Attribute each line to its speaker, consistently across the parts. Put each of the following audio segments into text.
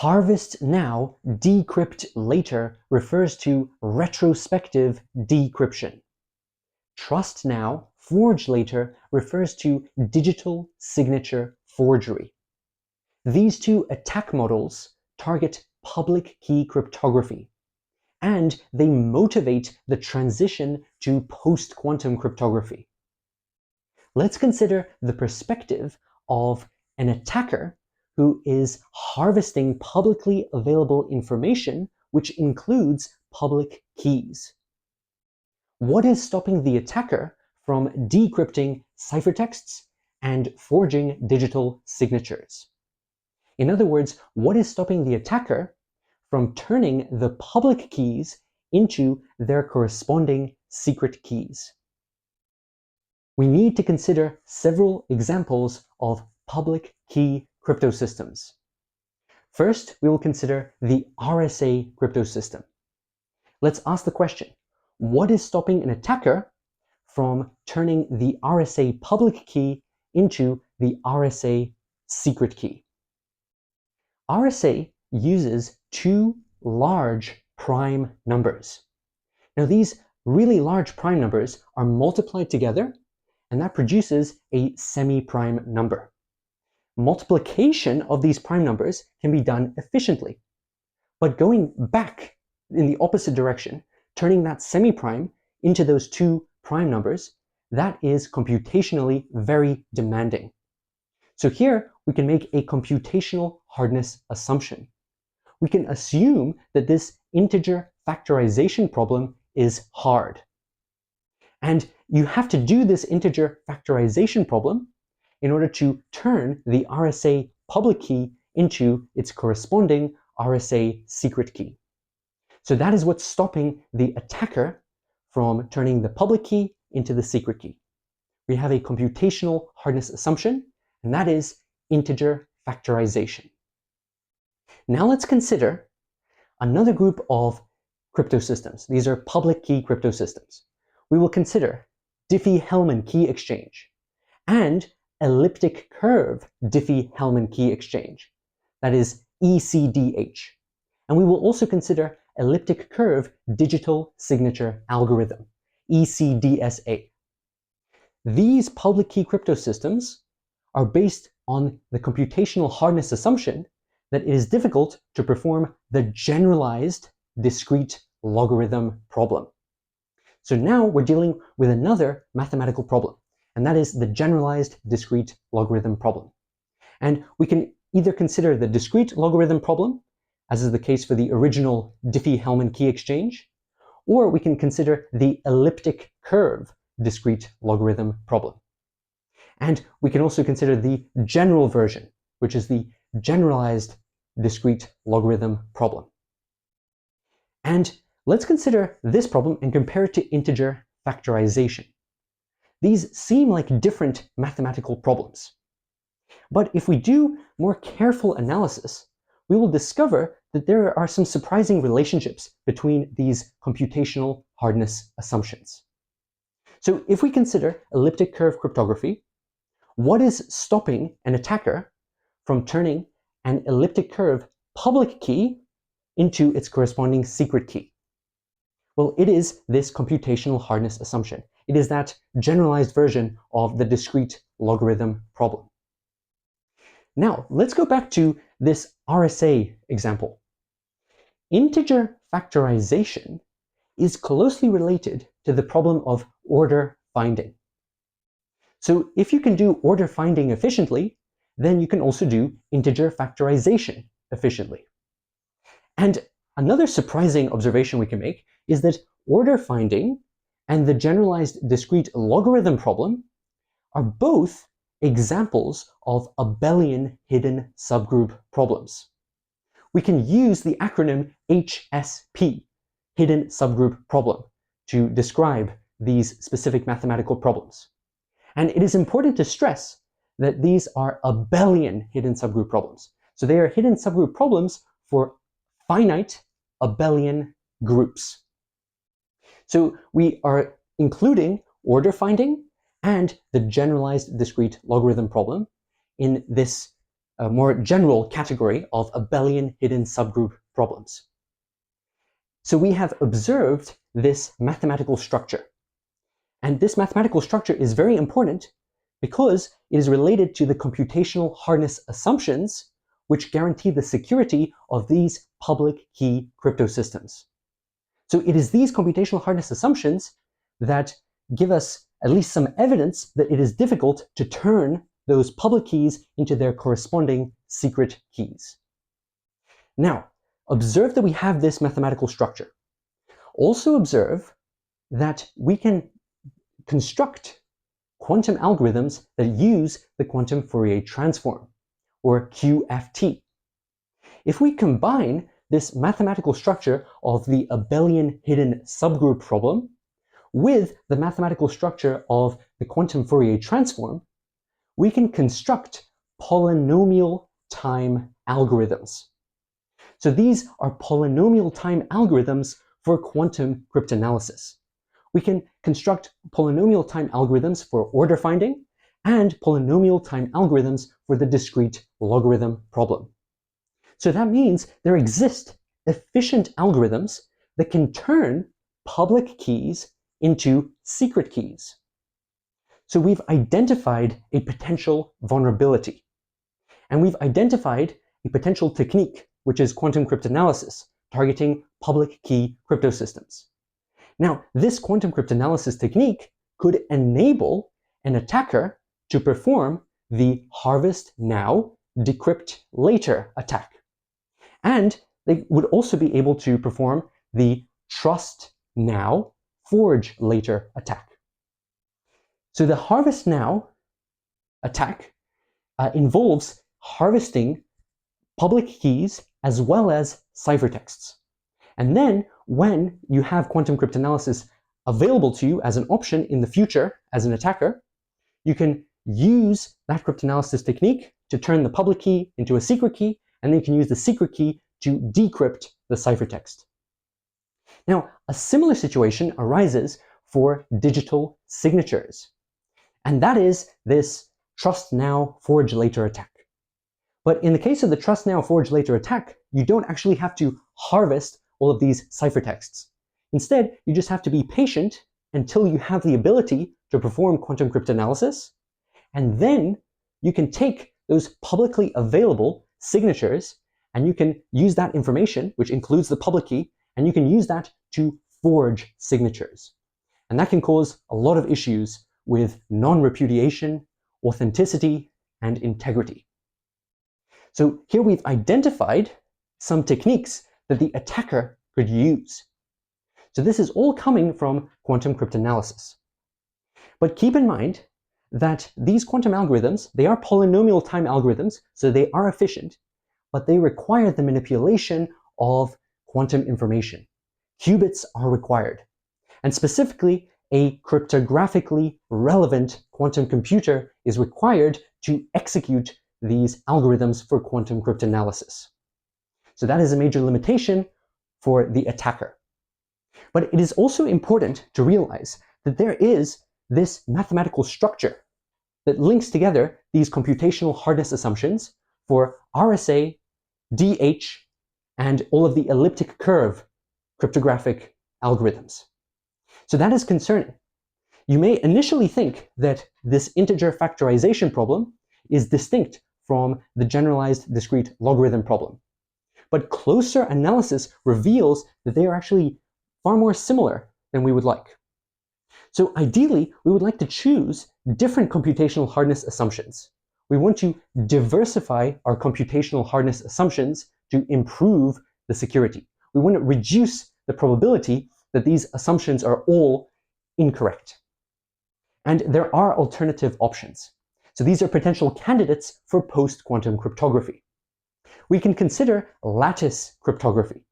Speaker 1: Harvest now, decrypt later refers to retrospective decryption. Trust now, forge later refers to digital signature forgery. These two attack models target public key cryptography, and they motivate the transition to post-quantum cryptography. Let's consider the perspective of an attacker who is harvesting publicly available information, which includes public keys. What is stopping the attacker from decrypting ciphertexts and forging digital signatures? In other words, what is stopping the attacker from turning the public keys into their corresponding secret keys? We need to consider several examples of public key cryptosystems. First, we will consider the RSA cryptosystem. Let's ask the question, what is stopping an attacker from turning the RSA public key into the RSA secret key? RSA uses two large prime numbers. Now, these really large prime numbers are multiplied together, and that produces a semi-prime number. Multiplication of these prime numbers can be done efficiently, but going back in the opposite direction, turning that semi-prime into those two prime numbers, that is computationally very demanding. So here we can make a computational hardness assumption. We can assume that this integer factorization problem is hard. And you have to do this integer factorization problem in order to turn the RSA public key into its corresponding RSA secret key. So that is what's stopping the attacker from turning the public key into the secret key. We have a computational hardness assumption, and that is integer factorization. Now let's consider another group of cryptosystems. These are public key cryptosystems. We will consider Diffie-Hellman key exchange and elliptic curve Diffie-Hellman key exchange, that is ECDH. And we will also consider elliptic curve digital signature algorithm, ECDSA. These public key cryptosystems are based on the computational hardness assumption that it is difficult to perform the generalized discrete logarithm problem. So now we're dealing with another mathematical problem, and that is the generalized discrete logarithm problem. And we can either consider the discrete logarithm problem, as is the case for the original Diffie-Hellman key exchange, or we can consider the elliptic curve discrete logarithm problem. And we can also consider the general version, which is the generalized discrete logarithm problem. And let's consider this problem and compare it to integer factorization. These seem like different mathematical problems. But if we do more careful analysis, we will discover that there are some surprising relationships between these computational hardness assumptions. So if we consider elliptic curve cryptography, what is stopping an attacker from turning an elliptic curve public key into its corresponding secret key? Well, it is this computational hardness assumption. It is that generalized version of the discrete logarithm problem. Now, let's go back to this RSA example. Integer factorization is closely related to the problem of order finding. So if you can do order finding efficiently, then you can also do integer factorization efficiently. And another surprising observation we can make is that order finding and the generalized discrete logarithm problem are both examples of abelian hidden subgroup problems. We can use the acronym HSP, hidden subgroup problem, to describe these specific mathematical problems. And it is important to stress that these are abelian hidden subgroup problems. So they are hidden subgroup problems for finite abelian groups. So we are including order finding and the generalized discrete logarithm problem in this a more general category of abelian hidden subgroup problems. So we have observed this mathematical structure. And this mathematical structure is very important because it is related to the computational hardness assumptions which guarantee the security of these public key crypto systems. So it is these computational hardness assumptions that give us at least some evidence that it is difficult to turn those public keys into their corresponding secret keys. Now, observe that we have this mathematical structure. Also observe that we can construct quantum algorithms that use the quantum Fourier transform, or QFT. If we combine this mathematical structure of the abelian hidden subgroup problem with the mathematical structure of the quantum Fourier transform, we can construct polynomial time algorithms. So these are polynomial time algorithms for quantum cryptanalysis. We can construct polynomial time algorithms for order finding and polynomial time algorithms for the discrete logarithm problem. So that means there exist efficient algorithms that can turn public keys into secret keys. So we've identified a potential vulnerability, and we've identified a potential technique, which is quantum cryptanalysis, targeting public key crypto systems. Now, this quantum cryptanalysis technique could enable an attacker to perform the harvest now, decrypt later attack. And they would also be able to perform the trust now, forge later attack. So the harvest now attack involves harvesting public keys as well as ciphertexts. And then when you have quantum cryptanalysis available to you as an option in the future as an attacker, you can use that cryptanalysis technique to turn the public key into a secret key, and then you can use the secret key to decrypt the ciphertext. Now, a similar situation arises for digital signatures, and that is this trust now, forge later attack. But in the case of the trust now, forge later attack, you don't actually have to harvest all of these ciphertexts. Instead, you just have to be patient until you have the ability to perform quantum cryptanalysis, and then you can take those publicly available signatures and you can use that information, which includes the public key, and you can use that to forge signatures. And that can cause a lot of issues with non-repudiation, authenticity, and integrity. So here we've identified some techniques that the attacker could use. So this is all coming from quantum cryptanalysis. But keep in mind that these quantum algorithms, they are polynomial time algorithms, so they are efficient, but they require the manipulation of quantum information. Qubits are required, and specifically a cryptographically relevant quantum computer is required to execute these algorithms for quantum cryptanalysis. So that is a major limitation for the attacker. But it is also important to realize that there is this mathematical structure that links together these computational hardness assumptions for RSA, DH, and all of the elliptic curve cryptographic algorithms. So that is concerning. You may initially think that this integer factorization problem is distinct from the generalized discrete logarithm problem. But closer analysis reveals that they are actually far more similar than we would like. So ideally, we would like to choose different computational hardness assumptions. We want to diversify our computational hardness assumptions to improve the security. We want to reduce the probability that these assumptions are all incorrect. And there are alternative options. So these are potential candidates for post-quantum cryptography. We can consider lattice cryptography.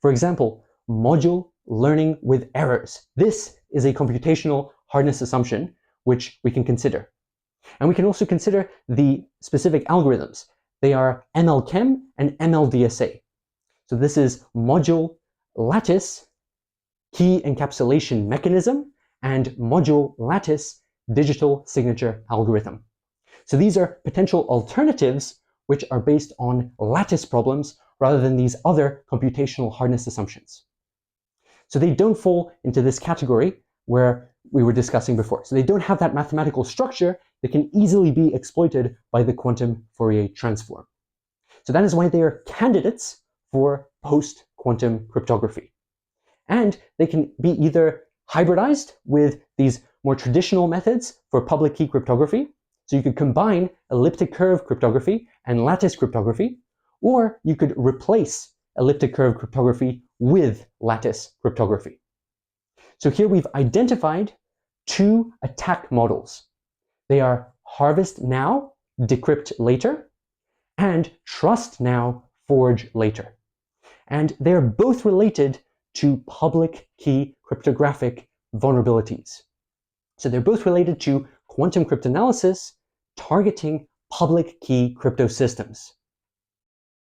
Speaker 1: For example, module learning with errors. This is a computational hardness assumption which we can consider. And we can also consider the specific algorithms. They are MLChem and MLDSA. So this is module lattice key encapsulation mechanism and module lattice digital signature algorithm. So these are potential alternatives which are based on lattice problems rather than these other computational hardness assumptions. So they don't fall into this category where we were discussing before. So they don't have that mathematical structure that can easily be exploited by the quantum Fourier transform. So that is why they are candidates for post-quantum cryptography. And they can be either hybridized with these more traditional methods for public key cryptography. So you could combine elliptic curve cryptography and lattice cryptography, or you could replace elliptic curve cryptography with lattice cryptography. So here we've identified two attack models. They are harvest now, decrypt later, and trust now, forge later. And they're both related to public key cryptographic vulnerabilities. So they're both related to quantum cryptanalysis targeting public key crypto systems.